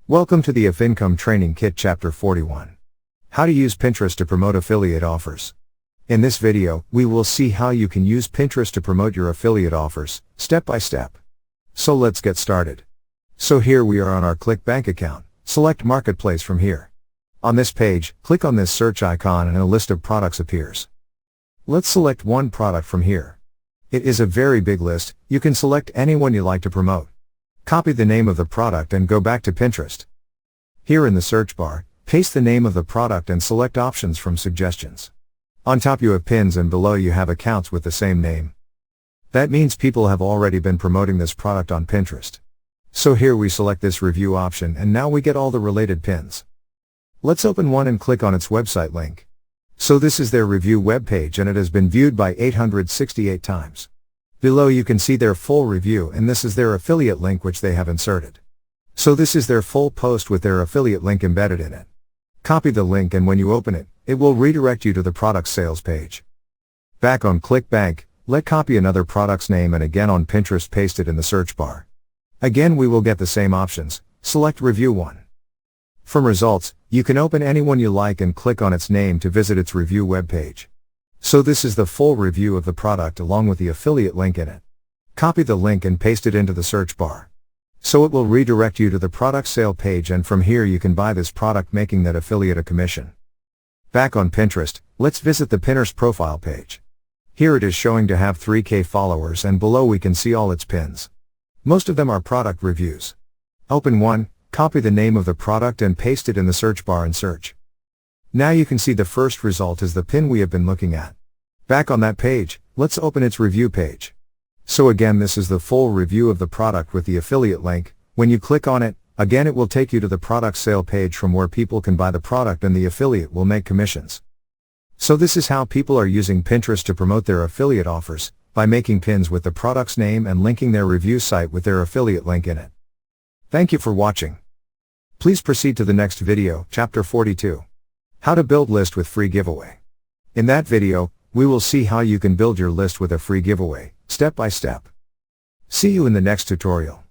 Welcome to the If Income Training Kit Chapter 41. How to use Pinterest to promote affiliate offers. In this video, we will see how you can use Pinterest to promote your affiliate offers, step by step. So let's get started. So here we are on our ClickBank account. Select Marketplace from here. On this page, click on this search icon and a list of products appears. Let's select one product from here. It is a very big list. You can select any one you like to promote. Copy the name of the product and go back to Pinterest. Here in the search bar, paste the name of the product and select options from suggestions. On top you have pins and below you have accounts with the same name. That means people have already been promoting this product on Pinterest. So here we select this review option and now we get all the related pins. Let's open one and click on its website link. So this is their review webpage and it has been viewed by 868 times. Below you can see their full review and this is their affiliate link which they have inserted. So this is their full post with their affiliate link embedded in it. Copy the link and when you open it, it will redirect you to the product sales page. Back on ClickBank, let's copy another product's name and again on Pinterest paste it in the search bar. Again we will get the same options, select review one. From results, you can open any one you like and click on its name to visit its review webpage. So this is the full review of the product along with the affiliate link in it. Copy the link and paste it into the search bar. So it will redirect you to the product sale page and from here you can buy this product making that affiliate a commission. Back on Pinterest, let's visit the Pinterest profile page. Here it is showing to have 3K followers and below we can see all its pins. Most of them are product reviews. Open one, copy the name of the product and paste it in the search bar and search. Now you can see the first result is the pin we have been looking at. Back on that page, let's open its review page. So again this is the full review of the product with the affiliate link. When you click on it, again it will take you to the product sale page from where people can buy the product and the affiliate will make commissions. So this is how people are using Pinterest to promote their affiliate offers, by making pins with the product's name and linking their review site with their affiliate link in it. Thank you for watching. Please proceed to the next video, Chapter 42. How to build list with free giveaway. In that video, we will see how you can build your list with a free giveaway, step by step. See you in the next tutorial.